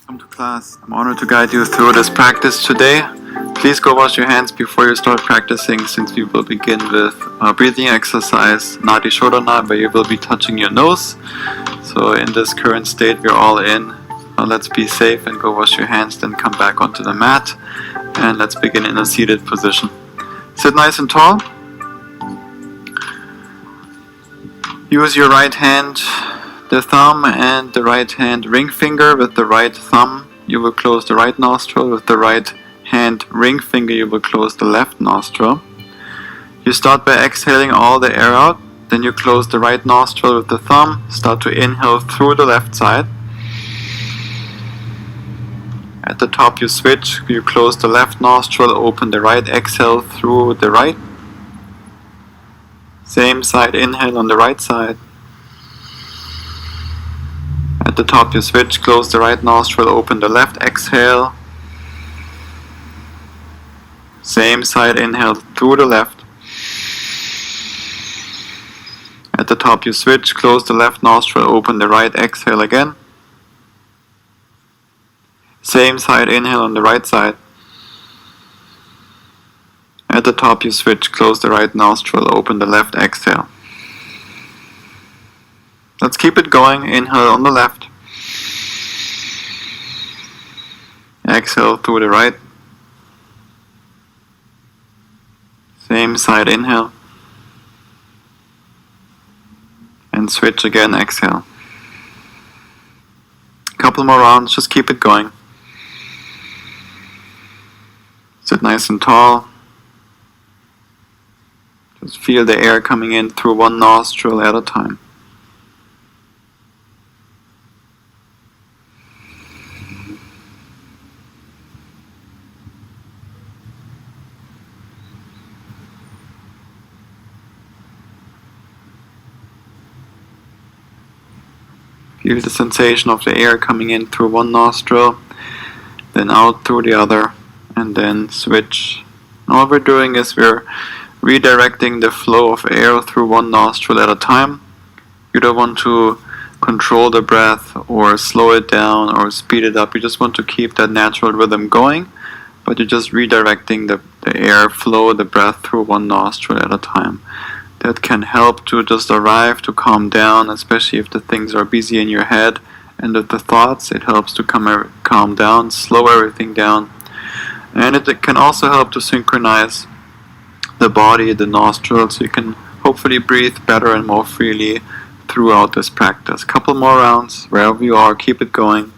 Welcome to class. I'm honored to guide you through this practice today. Please go wash your hands before you start practicing, since we will begin with a breathing exercise, Nadi Shodhana, where you will be touching your nose. So in this current state we're all in. Now let's be safe and go wash your hands, then come back onto the mat and let's begin in a seated position. Sit nice and tall. Use your right hand, the thumb, and the right hand ring finger. With the right thumb you will close the right nostril. With the right hand ring finger you will close the left nostril. You start by exhaling all the air out. Then you close the right nostril with the thumb. Start to inhale through the left side. At the top you switch. You close the left nostril, open the right, exhale through the right. Same side, inhale on the right side. At the top you switch, close the right nostril, open the left, exhale. Same side, inhale through the left. At the top you switch, close the left nostril, open the right, exhale again. Same side, inhale on the right side. At the top you switch, close the right nostril, open the left, exhale. Let's keep it going. Inhale on the left. Exhale through the right. Same side, inhale. And switch again, exhale. Couple more rounds, just keep it going. Sit nice and tall. Just feel the air coming in through one nostril at a time. Feel the sensation of the air coming in through one nostril, then out through the other, and then switch. And all we're doing is we're redirecting the flow of air through one nostril at a time. You don't want to control the breath or slow it down or speed it up. You just want to keep that natural rhythm going, but you're just redirecting the air flow, the breath through one nostril at a time. That can help to just arrive, to calm down, especially if the things are busy in your head and with the thoughts. It helps to calm down, slow everything down. And it can also help to synchronize the body, the nostrils, so you can hopefully breathe better and more freely throughout this practice. Couple more rounds, wherever you are, keep it going.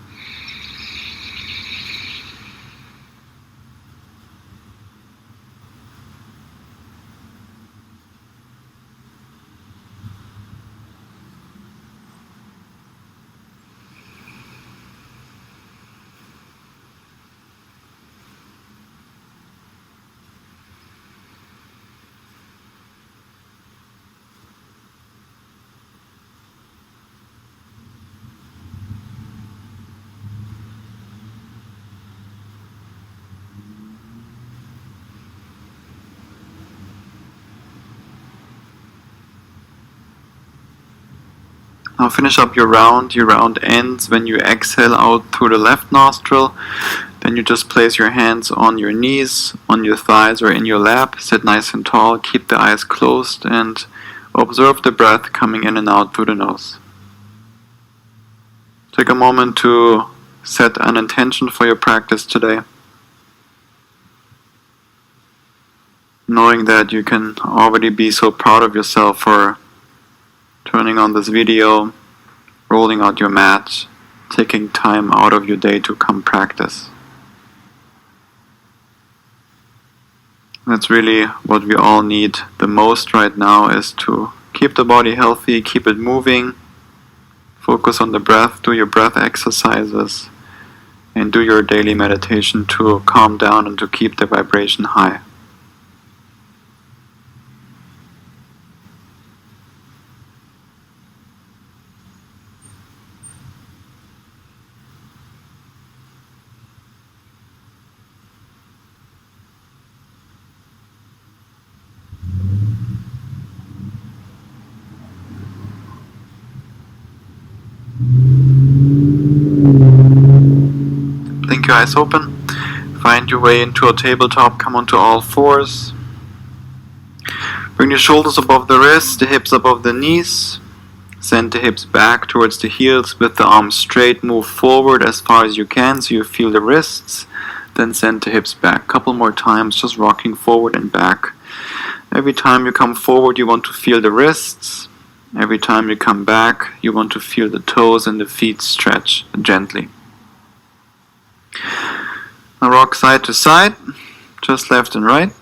Now finish up your round. Your round ends when you exhale out through the left nostril. Then you just place your hands on your knees, on your thighs, or in your lap. Sit nice and tall. Keep the eyes closed and observe the breath coming in and out through the nose. Take a moment to set an intention for your practice today, knowing that you can already be so proud of yourself for turning on this video, rolling out your mat, taking time out of your day to come practice. That's really what we all need the most right now, is to keep the body healthy, keep it moving, focus on the breath, do your breath exercises, and do your daily meditation to calm down and to keep the vibration high. Blink your eyes open. Find your way into a tabletop. Come onto all fours. Bring your shoulders above the wrists, the hips above the knees. Send the hips back towards the heels with the arms straight. Move forward as far as you can so you feel the wrists. Then send the hips back. Couple more times, just rocking forward and back. Every time you come forward, you want to feel the wrists. Every time you come back, you want to feel the toes and the feet stretch gently. Now rock side to side, just left and right.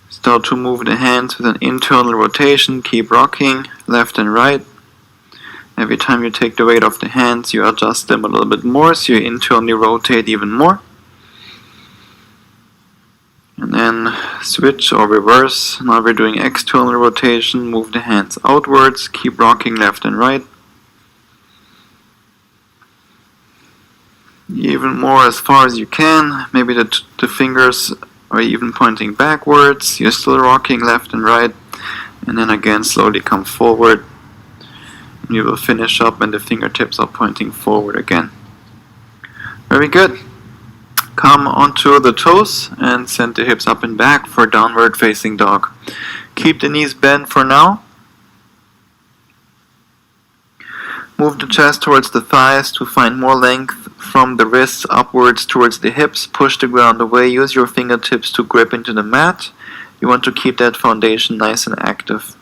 Start to move the hands with an internal rotation. Keep rocking left and right. Every time you take the weight off the hands, you adjust them a little bit more, so you internally rotate even more. And then switch or reverse. Now we're doing external rotation. Move the hands outwards. Keep rocking left and right. Even more as far as you can. Maybe the fingers are even pointing backwards. You're still rocking left and right. And then again slowly come forward. And you will finish up when the fingertips are pointing forward again. Very good. Come onto the toes and send the hips up and back for downward facing dog. Keep the knees bent for now. Move the chest towards the thighs to find more length from the wrists upwards towards the hips. Push the ground away. Use your fingertips to grip into the mat. You want to keep that foundation nice and active.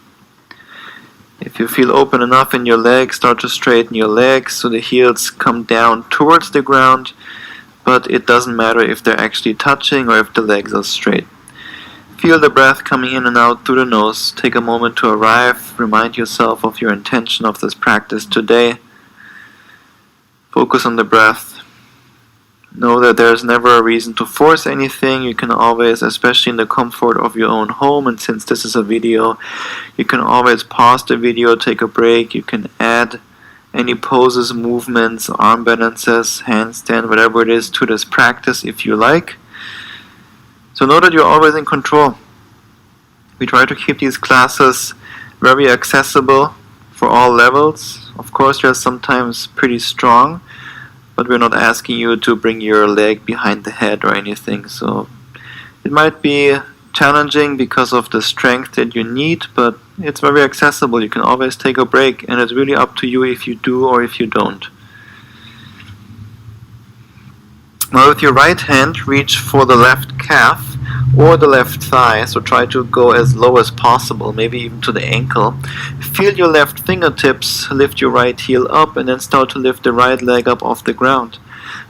If you feel open enough in your legs, start to straighten your legs so the heels come down towards the ground. But it doesn't matter if they're actually touching or if the legs are straight. Feel the breath coming in and out through the nose. Take a moment to arrive. Remind yourself of your intention of this practice today. Focus on the breath. Know that there's never a reason to force anything. You can always, especially in the comfort of your own home, and since this is a video, you can always pause the video, take a break. You can add any poses, movements, arm balances, handstand, whatever it is to this practice if you like. So know that you're always in control. We try to keep these classes very accessible for all levels. Of course, you're sometimes pretty strong, but we're not asking you to bring your leg behind the head or anything. So it might be challenging because of the strength that you need, but it's very accessible. You can always take a break, and it's really up to you if you do or if you don't. Now with your right hand, reach for the left calf or the left thigh, so try to go as low as possible, maybe even to the ankle. Feel your left fingertips, lift your right heel up, and then start to lift the right leg up off the ground.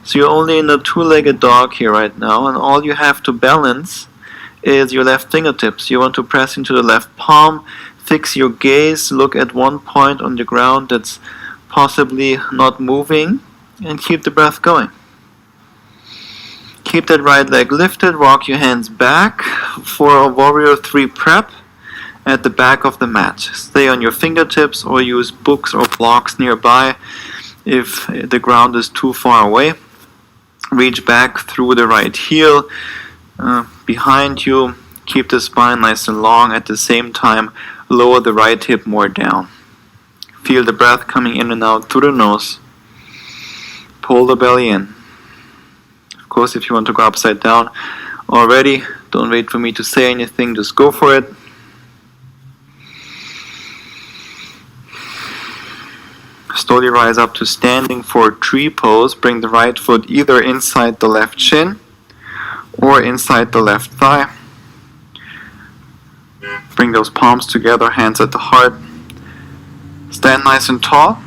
So you're only in a two-legged dog here right now, and all you have to balance is your left fingertips. You want to press into the left palm, fix your gaze, look at one point on the ground that's possibly not moving, and keep the breath going. Keep that right leg lifted, walk your hands back for a Warrior 3 prep at the back of the mat. Stay on your fingertips or use books or blocks nearby if the ground is too far away. Reach back through the right heel behind you. Keep the spine nice and long. At the same time, lower the right hip more down. Feel the breath coming in and out through the nose. Pull the belly in. Of course, if you want to go upside down already, don't wait for me to say anything, just go for it. Slowly rise up to standing for tree pose. Bring the right foot either inside the left shin or inside the left thigh. Bring those palms together, hands at the heart. Stand nice and tall.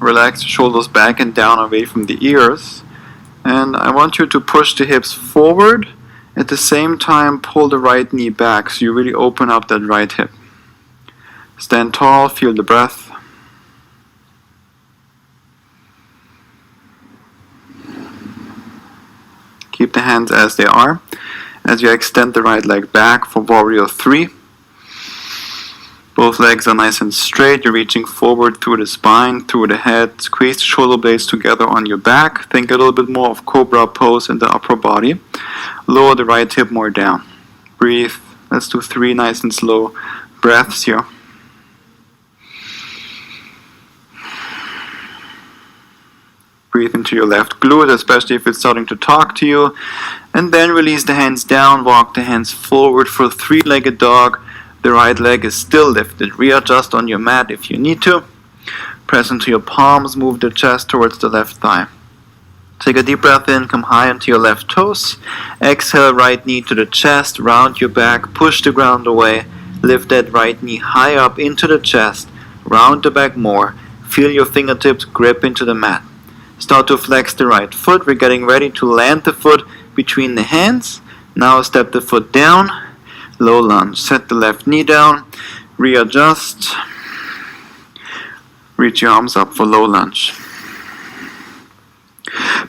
Relax your shoulders back and down away from the ears. And I want you to push the hips forward. At the same time, pull the right knee back so you really open up that right hip. Stand tall, feel the breath. Keep the hands as they are. As you extend the right leg back for Warrior 3. Both legs are nice and straight. You're reaching forward through the spine, through the head. Squeeze the shoulder blades together on your back. Think a little bit more of Cobra pose in the upper body. Lower the right hip more down. Breathe. Let's do 3 nice and slow breaths here. Breathe into your left glute, especially if it's starting to talk to you. And then release the hands down, walk the hands forward for three-legged dog. The right leg is still lifted. Readjust on your mat if you need to. Press into your palms, move the chest towards the left thigh. Take a deep breath in, come high onto your left toes. Exhale, right knee to the chest, round your back, push the ground away. Lift that right knee high up into the chest, round the back more. Feel your fingertips grip into the mat. Start to flex the right foot. We're getting ready to land the foot between the hands. Now step the foot down, low lunge. Set the left knee down, readjust. Reach your arms up for low lunge.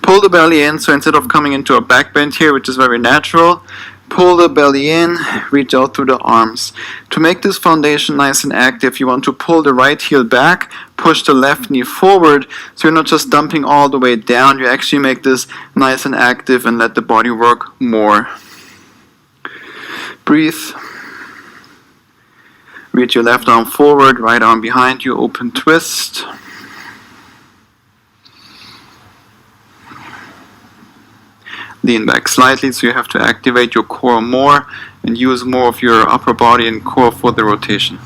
Pull the belly in, so instead of coming into a back bend here, which is very natural, pull the belly in, reach out through the arms. To make this foundation nice and active, you want to pull the right heel back, push the left knee forward, so you're not just dumping all the way down, you actually make this nice and active and let the body work more. Breathe. Reach your left arm forward, right arm behind you, open twist. Lean back slightly, so you have to activate your core more and use more of your upper body and core for the rotation.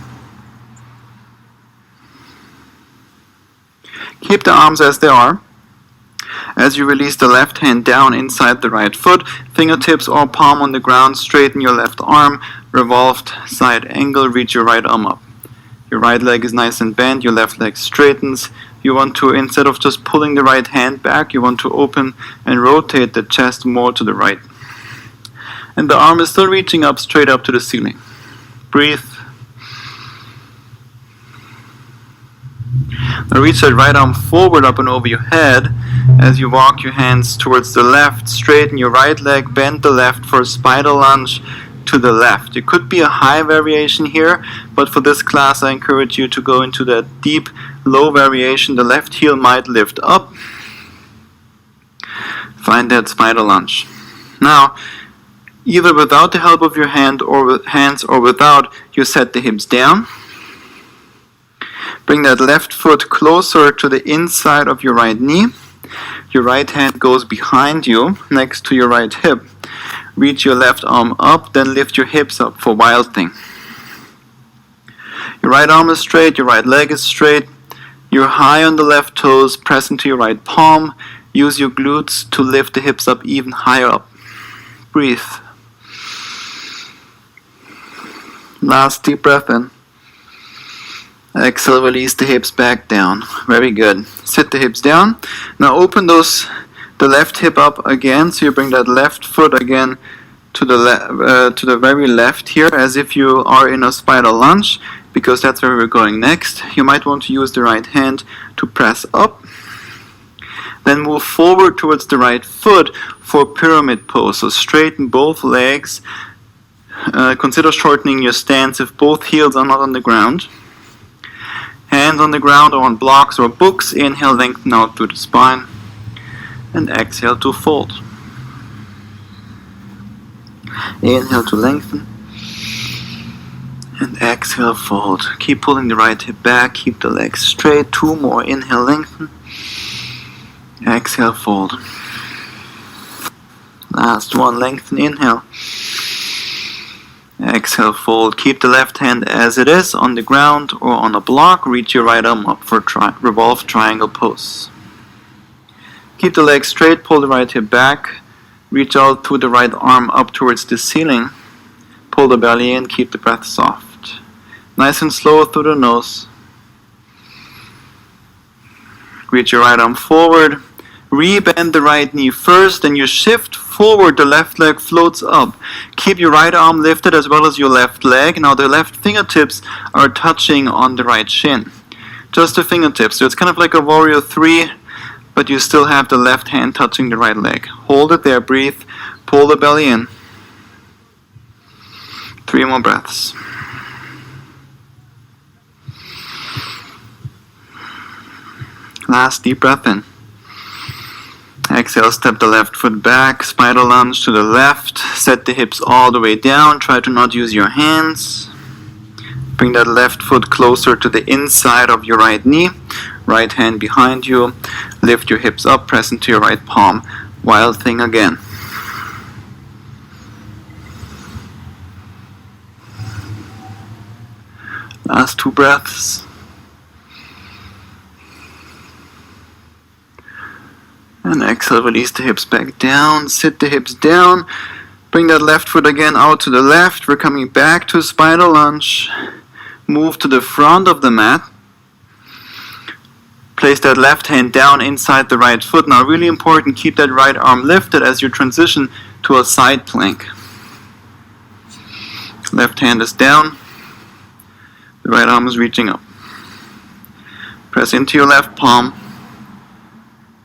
Keep the arms as they are. As you release the left hand down inside the right foot, fingertips or palm on the ground, straighten your left arm, revolved side angle, reach your right arm up. Your right leg is nice and bent, your left leg straightens. You want to, instead of just pulling the right hand back, you want to open and rotate the chest more to the right. And the arm is still reaching up, straight up to the ceiling. Breathe. Now reach that right arm forward up and over your head. As you walk your hands towards the left, straighten your right leg, bend the left for a spider lunge to the left. It could be a high variation here, but for this class I encourage you to go into that deep low variation. The left heel might lift up. Find that spider lunge. Now, either without the help of your hands or without, you set the hips down. Bring that left foot closer to the inside of your right knee. Your right hand goes behind you, next to your right hip. Reach your left arm up, then lift your hips up for Wild Thing. Your right arm is straight, your right leg is straight. You're high on the left toes, press into your right palm. Use your glutes to lift the hips up even higher up. Breathe. Last deep breath in. Exhale, release the hips back down. Very good. Sit the hips down. Now open the left hip up again, so you bring that left foot again to the very left here, as if you are in a spider lunge, because that's where we're going next. You might want to use the right hand to press up. Then move forward towards the right foot for pyramid pose. So straighten both legs. Consider shortening your stance if both heels are not on the ground. Hands on the ground or on blocks or books. Inhale, lengthen out through the spine. And exhale to fold. Inhale to lengthen. And exhale, fold. Keep pulling the right hip back. Keep the legs straight. 2 more. Inhale, lengthen. Exhale, fold. Last one. Lengthen. Inhale. Exhale, fold. Keep the left hand as it is on the ground or on a block. Reach your right arm up for revolved triangle pose. Keep the legs straight. Pull the right hip back. Reach out through the right arm up towards the ceiling. Pull the belly in. Keep the breath soft. Nice and slow through the nose. Reach your right arm forward. Rebend the right knee first, then you shift forward, the left leg floats up. Keep your right arm lifted as well as your left leg. Now the left fingertips are touching on the right shin. Just the fingertips, so it's kind of like a warrior 3, but you still have the left hand touching the right leg. Hold it there, breathe, pull the belly in. 3 more breaths. Last deep breath in. Exhale, step the left foot back, spider lunge to the left, set the hips all the way down, try to not use your hands. Bring that left foot closer to the inside of your right knee, right hand behind you. Lift your hips up, press into your right palm. Wild thing again. Last 2 breaths. And exhale, release the hips back down, sit the hips down. Bring that left foot again out to the left. We're coming back to spider lunge. Move to the front of the mat. Place that left hand down inside the right foot. Now really important, keep that right arm lifted as you transition to a side plank. Left hand is down. The right arm is reaching up. Press into your left palm.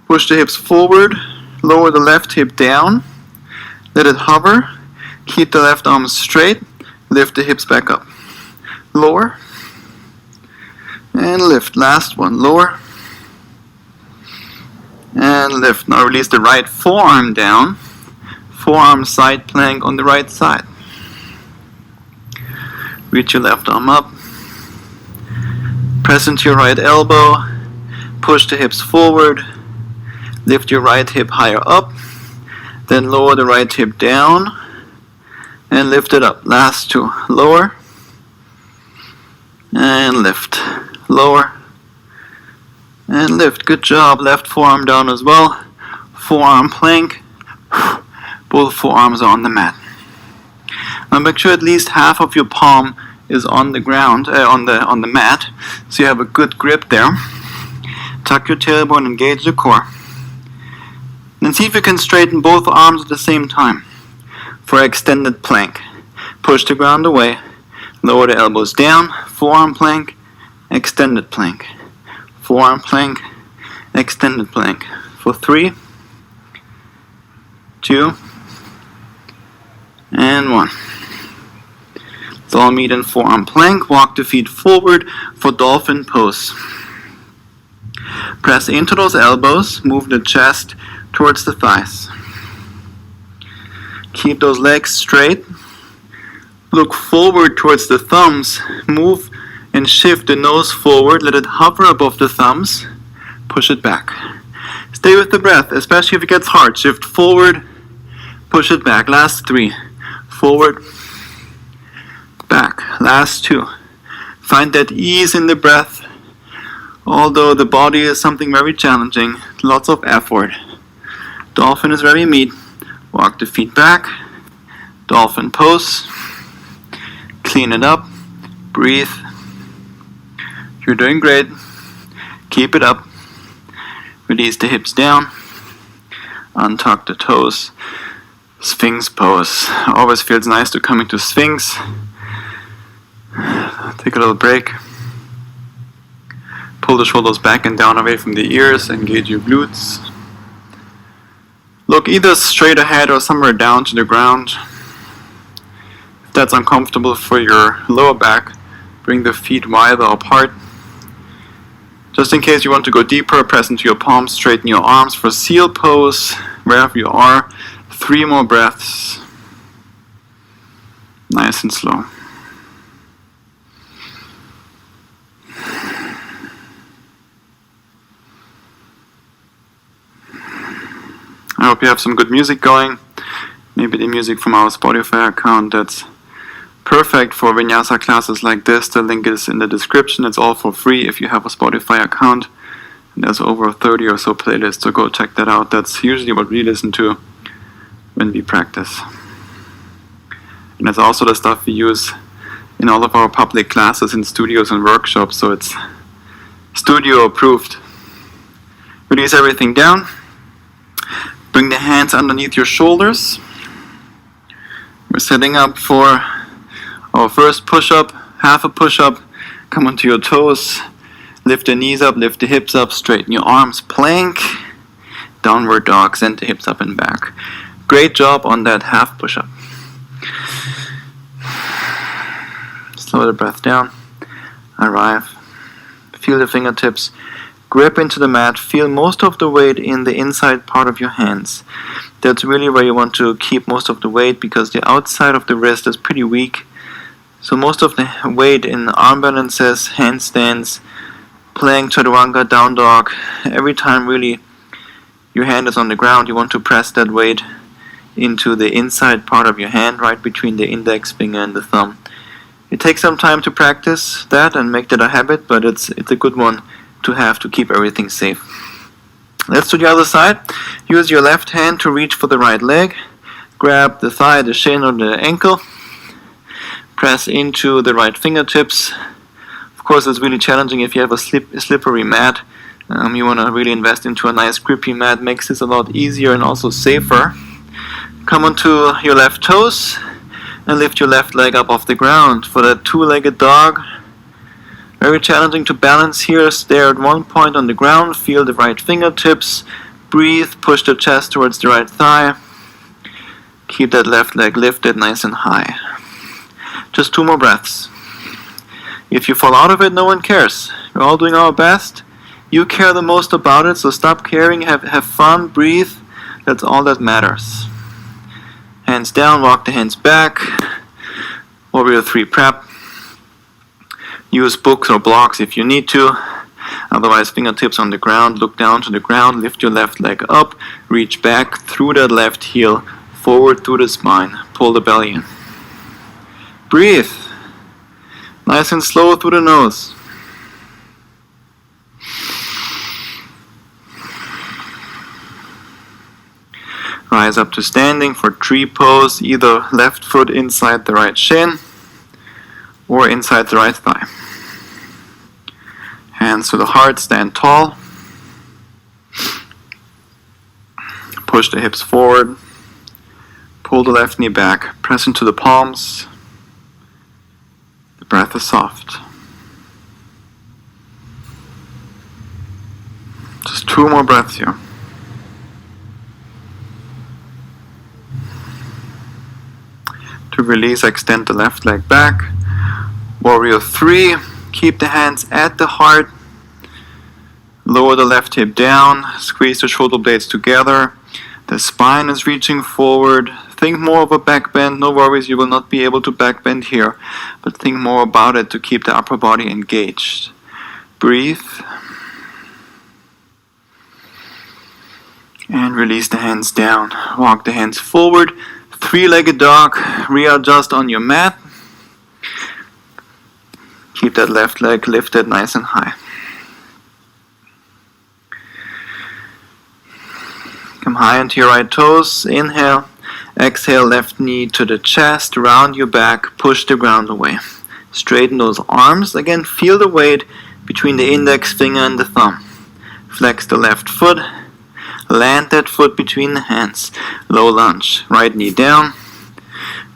Push the hips forward. Lower the left hip down. Let it hover. Keep the left arm straight. Lift the hips back up. Lower. And lift. Last one. Lower. And lift. Now release the right forearm down. Forearm side plank on the right side. Reach your left arm up. Press into your right elbow. Push the hips forward. Lift your right hip higher up. Then lower the right hip down. And lift it up. Last 2. Lower. And lift. Lower. And lift. Good job. Left forearm down as well. Forearm plank. Both forearms are on the mat. Now make sure at least half of your palm is on the ground, on the mat, so you have a good grip there. Tuck your tailbone, engage the core. Then see if you can straighten both arms at the same time for extended plank. Push the ground away, lower the elbows down, forearm plank, extended plank. Forearm plank, extended plank. For 3, 2, and 1. Let's all meet in forearm plank. Walk the feet forward for dolphin pose. Press into those elbows. Move the chest towards the thighs. Keep those legs straight. Look forward towards the thumbs. Move and shift the nose forward. Let it hover above the thumbs. Push it back. Stay with the breath, especially if it gets hard. Shift forward. Push it back. Last 3. Forward. Back. Last 2. Find that ease in the breath. Although the body is something very challenging, lots of effort. Dolphin is very neat. Walk the feet back. Dolphin pose. Clean it up. Breathe. You're doing great. Keep it up. Release the hips down. Untuck the toes. Sphinx pose. Always feels nice to come into Sphinx. Take a little break. Pull the shoulders back and down away from the ears. Engage your glutes. Look either straight ahead or somewhere down to the ground. If that's uncomfortable for your lower back, bring the feet wider apart. Just in case you want to go deeper, press into your palms, straighten your arms for seal pose, wherever you are. 3 more breaths. Nice and slow. I hope you have some good music going. Maybe the music from our Spotify account that's perfect for vinyasa classes like this. The link is in the description. It's all for free if you have a Spotify account. And there's over 30 or so playlists, so go check that out. That's usually what we listen to when we practice. And that's also the stuff we use in all of our public classes in studios and workshops, so it's studio approved. Release everything down. Bring the hands underneath your shoulders. We're setting up for our first push-up, half a push-up. Come onto your toes. Lift the knees up, lift the hips up, straighten your arms, plank. Downward dog, send the hips up and back. Great job on that half push-up. Slow the breath down. Arrive. Feel the fingertips. Grip into the mat, feel most of the weight in the inside part of your hands. That's really where you want to keep most of the weight because the outside of the wrist is pretty weak. So most of the weight in arm balances, handstands, plank, chaturanga, down dog, every time really your hand is on the ground, you want to press that weight into the inside part of your hand, right between the index finger and the thumb. It takes some time to practice that and make that a habit, but it's a good one to have to keep everything safe. Let's do the other side. Use your left hand to reach for the right leg. Grab the thigh, the shin, or the ankle. Press into the right fingertips. Of course, it's really challenging if you have a slippery mat. You want to really invest into a nice grippy mat. Makes this a lot easier and also safer. Come onto your left toes and lift your left leg up off the ground for that two-legged dog. Very challenging to balance here. Stay at one point on the ground. Feel the right fingertips. Breathe. Push the chest towards the right thigh. Keep that left leg lifted nice and high. Just 2 more breaths. If you fall out of it, no one cares. We're all doing our best. You care the most about it, so stop caring. Have fun. Breathe. That's all that matters. Hands down. Walk the hands back. Warrior 3 prep. Use books or blocks if you need to. Otherwise, fingertips on the ground. Look down to the ground. Lift your left leg up. Reach back through that left heel. Forward through the spine. Pull the belly in. Breathe. Nice and slow through the nose. Rise up to standing for tree pose. Either left foot inside the right shin or inside the right thigh. Hands to the heart, stand tall. Push the hips forward. Pull the left knee back. Press into the palms. The breath is soft. Just 2 more breaths here. To release, extend the left leg back. Warrior 3. Keep the hands at the heart. Lower the left hip down. Squeeze the shoulder blades together. The spine is reaching forward. Think more of a back bend. No worries, you will not be able to back bend here. But think more about it to keep the upper body engaged. Breathe. And release the hands down. Walk the hands forward. 3-legged dog. Readjust on your mat. Keep that left leg lifted nice and high. Come high into your right toes. Inhale. Exhale, left knee to the chest. Round your back. Push the ground away. Straighten those arms. Again, feel the weight between the index finger and the thumb. Flex the left foot. Land that foot between the hands. Low lunge. Right knee down.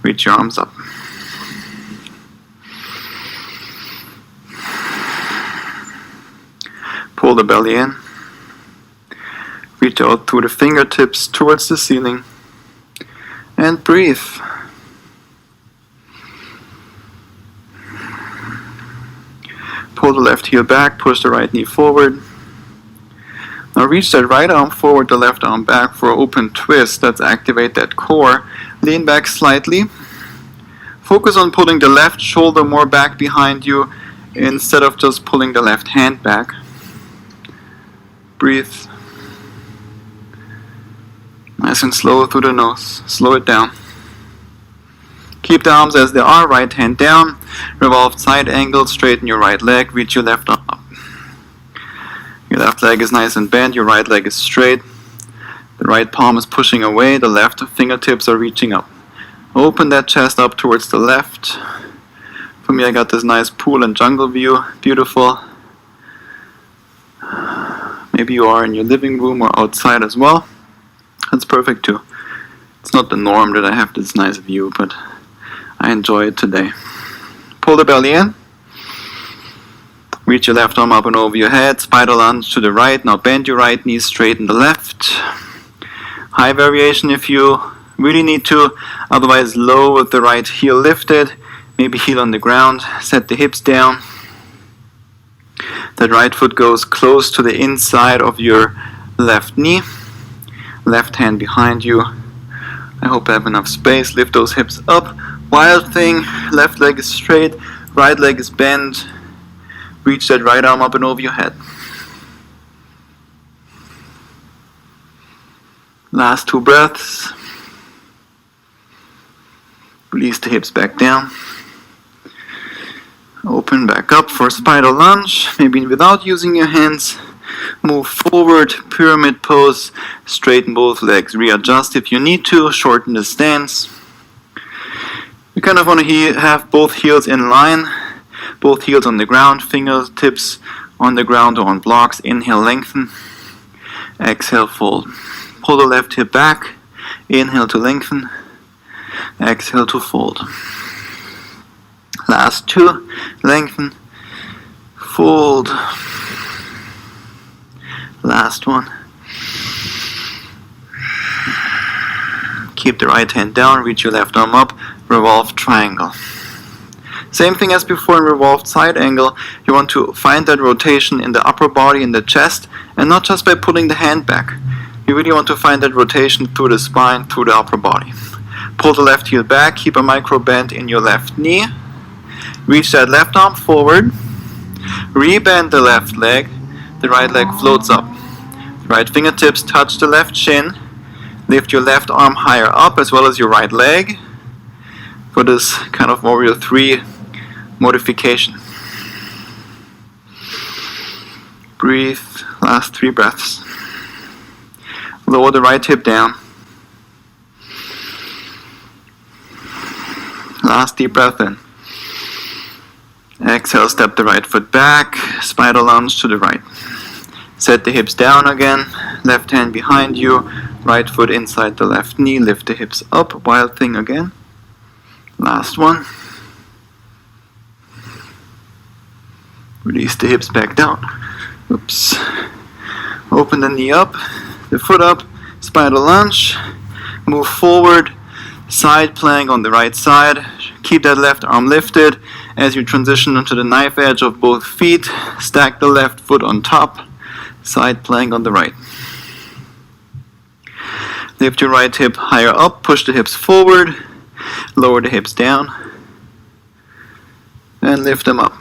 Reach your arms up. Pull the belly in. Reach out through the fingertips towards the ceiling. And breathe. Pull the left heel back. Push the right knee forward. Now reach that right arm forward, the left arm back for an open twist. Let's activate that core. Lean back slightly. Focus on pulling the left shoulder more back behind you instead of just pulling the left hand back. Breathe. Nice and slow through the nose. Slow it down. Keep the arms as they are. Right hand down. Revolve side angle. Straighten your right leg. Reach your left arm up. Your left leg is nice and bent. Your right leg is straight. The right palm is pushing away. The left fingertips are reaching up. Open that chest up towards the left. For me, I got this nice pool and jungle view. Beautiful. Maybe you are in your living room or outside as well. That's perfect too. It's not the norm that I have this nice view, but I enjoy it today. Pull the belly in. Reach your left arm up and over your head. Spider lunge to the right. Now bend your right knee, straighten the left. High variation if you really need to. Otherwise, low with the right heel lifted. Maybe heel on the ground. Set the hips down. That right foot goes close to the inside of your left knee. Left hand behind you. I hope I have enough space. Lift those hips up. Wild thing. Left leg is straight. Right leg is bent. Reach that right arm up and over your head. Last 2 breaths. Release the hips back down. Open back up for spider lunge, maybe without using your hands. Move forward, pyramid pose, straighten both legs. Readjust if you need to, shorten the stance. You kind of want to have both heels in line, both heels on the ground, fingertips on the ground or on blocks. Inhale, lengthen. Exhale, fold. Pull the left hip back. Inhale to lengthen. Exhale to fold. Last 2, lengthen, fold. Last one. Keep the right hand down, reach your left arm up, revolve triangle. Same thing as before in revolved side angle. You want to find that rotation in the upper body, in the chest, and not just by pulling the hand back. You really want to find that rotation through the spine, through the upper body. Pull the left heel back, keep a micro bend in your left knee. Reach that left arm forward, rebend the left leg, the right leg floats up. Right fingertips touch the left shin, lift your left arm higher up as well as your right leg for this kind of warrior 3 modification. Breathe, last 3 breaths. Lower the right hip down. Last deep breath in. Exhale, step the right foot back, spider lunge to the right. Set the hips down again, left hand behind you, right foot inside the left knee, lift the hips up, wild thing again. Last one. Release the hips back down. Oops. Open the knee up, the foot up, spider lunge, move forward, side plank on the right side. Keep that left arm lifted. As you transition onto the knife edge of both feet, stack the left foot on top, side plank on the right. Lift your right hip higher up, push the hips forward, lower the hips down, and lift them up.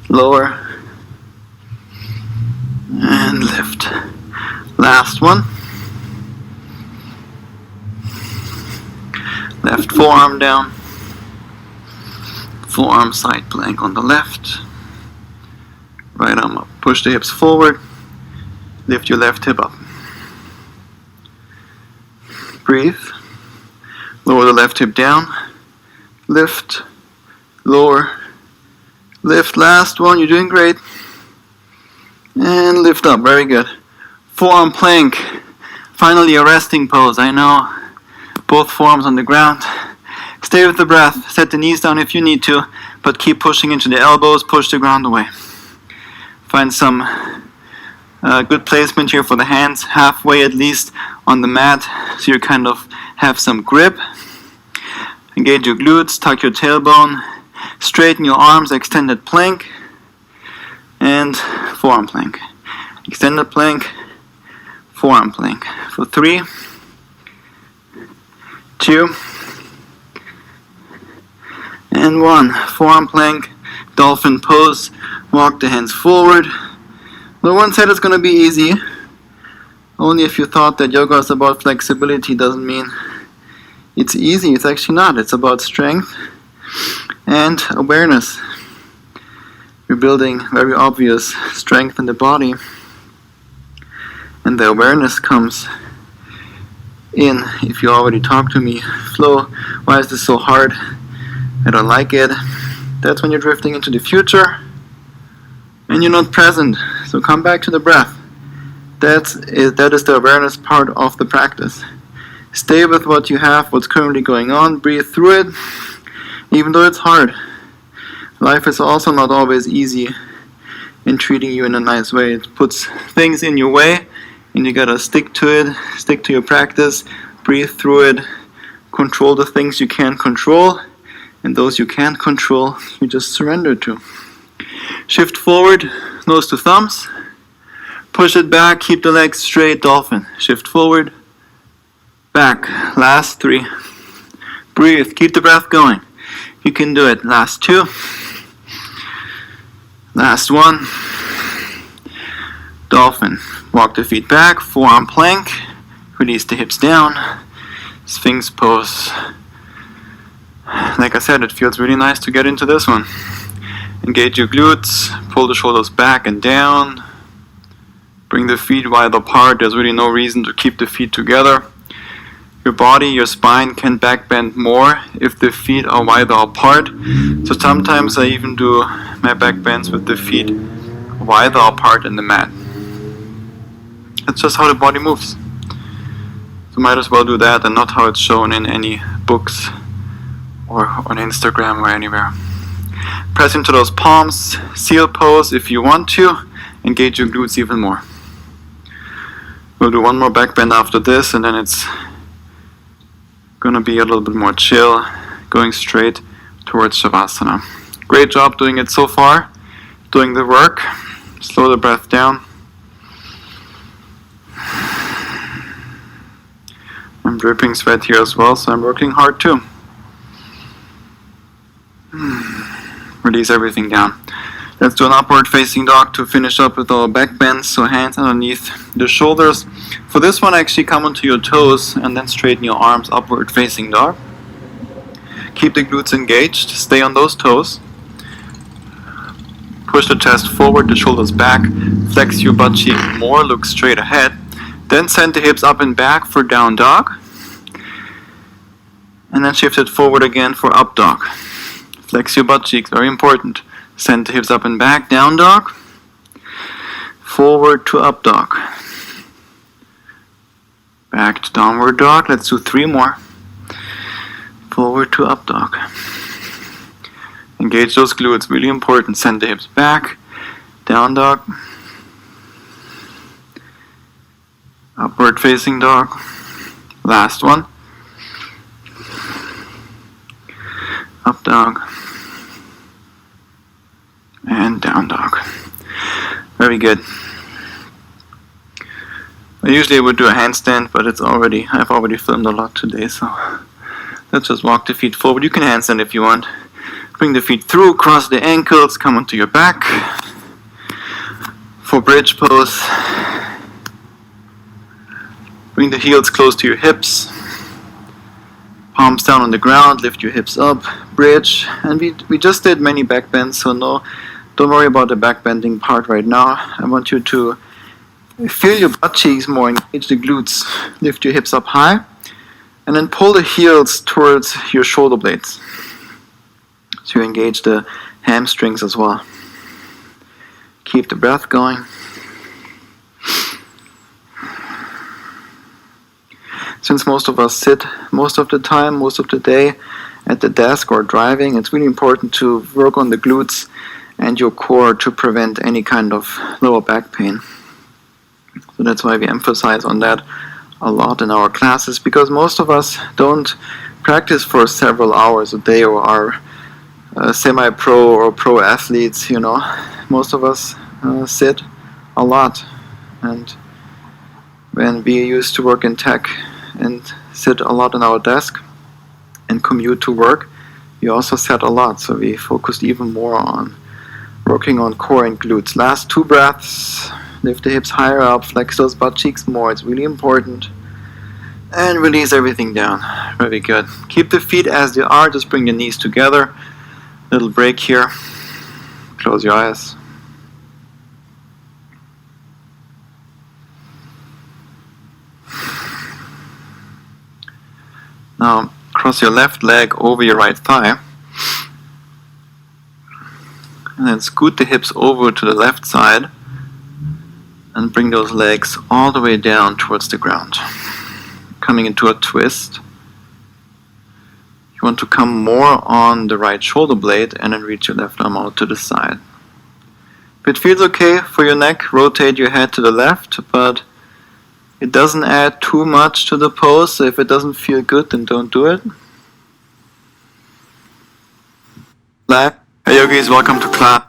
Lower, and lift. Last one. Left forearm down. Forearm side plank on the left. Right arm up. Push the hips forward. Lift your left hip up. Breathe. Lower the left hip down. Lift. Lower. Lift. Last one. You're doing great. And lift up. Very good. Forearm plank. Finally a resting pose. I know. Both forearms on the ground. Stay with the breath. Set the knees down if you need to, but keep pushing into the elbows. Push the ground away. Find some good placement here for the hands, halfway at least on the mat, so you kind of have some grip. Engage your glutes, tuck your tailbone, straighten your arms, extended plank, and forearm plank. Extended plank, forearm plank. For 3, 2, and 1. Forearm plank, dolphin pose. Walk the hands forward. No one said it's going to be easy. Only if you thought that yoga is about flexibility doesn't mean it's easy. It's actually not. It's about strength and awareness. You're building very obvious strength in the body, and the awareness comes in if you already talk to me. Flow, why is this so hard? I don't like it. That's when you're drifting into the future and you're not present. So come back to the breath. That is the awareness part of the practice. Stay with what you have, what's currently going on. Breathe through it, even though it's hard. Life is also not always easy in treating you in a nice way. It puts things in your way, and you gotta stick to it, stick to your practice, breathe through it, control the things you can't control, and those you can't control, you just surrender to. Shift forward, nose to thumbs. Push it back, keep the legs straight, dolphin. Shift forward, back. Last 3. Breathe, keep the breath going. You can do it. Last 2. Last 1. Dolphin. Walk the feet back, forearm plank. Release the hips down. Sphinx pose. Like I said, it feels really nice to get into this one. Engage your glutes, pull the shoulders back and down. Bring the feet wide apart. There's really no reason to keep the feet together. Your body, your spine can back bend more if the feet are wider apart. So sometimes I even do my back bends with the feet wider apart in the mat. That's just how the body moves. So might as well do that and not how it's shown in any books or on Instagram or anywhere. Press into those palms, seal pose if you want to. Engage your glutes even more. We'll do one more back bend after this, and then it's gonna be a little bit more chill, going straight towards Shavasana. Great job doing it so far, doing the work. Slow the breath down. I'm dripping sweat here as well, so I'm working hard too. Release everything down. Let's do an upward facing dog to finish up with our back bends, so hands underneath the shoulders. For this one, actually come onto your toes and then straighten your arms, upward facing dog. Keep the glutes engaged, stay on those toes. Push the chest forward, the shoulders back, flex your butt cheek more, look straight ahead. Then send the hips up and back for down dog. And then shift it forward again for up dog. Flex your butt cheeks, very important. Send the hips up and back, down dog. Forward to up dog. Back to downward dog. Let's do 3 more. Forward to up dog. Engage those glutes, really important. Send the hips back, down dog. Upward facing dog. Last one. Up dog. And down dog. Very good. I usually would do a handstand, but I've already filmed a lot today, so let's just walk the feet forward. You can handstand if you want. Bring the feet through, cross the ankles, come onto your back. For bridge pose, bring the heels close to your hips. Palms down on the ground, lift your hips up, bridge. And we just did many back bends, so don't worry about the back bending part right now. I want you to feel your butt cheeks more, engage the glutes, lift your hips up high, and then pull the heels towards your shoulder blades. So you engage the hamstrings as well. Keep the breath going. Since most of us sit most of the time, most of the day at the desk or driving, it's really important to work on the glutes and your core to prevent any kind of lower back pain. So that's why we emphasize on that a lot in our classes, because most of us don't practice for several hours a day or are semi-pro or pro athletes, you know. Most of us sit a lot, and when we used to work in tech and sit a lot on our desk and commute to work, we also sat a lot, so we focused even more on working on core and glutes. Last 2 breaths. Lift the hips higher up, flex those butt cheeks more, it's really important. And release everything down. Very good. Keep the feet as they are, just bring the knees together. Little break here. Close your eyes. Now, cross your left leg over your right thigh. And then scoot the hips over to the left side. And bring those legs all the way down towards the ground. Coming into a twist. You want to come more on the right shoulder blade and then reach your left arm out to the side. If it feels okay for your neck, rotate your head to the left, but it doesn't add too much to the pose, so if it doesn't feel good, then don't do it. Hey yogis, welcome to class.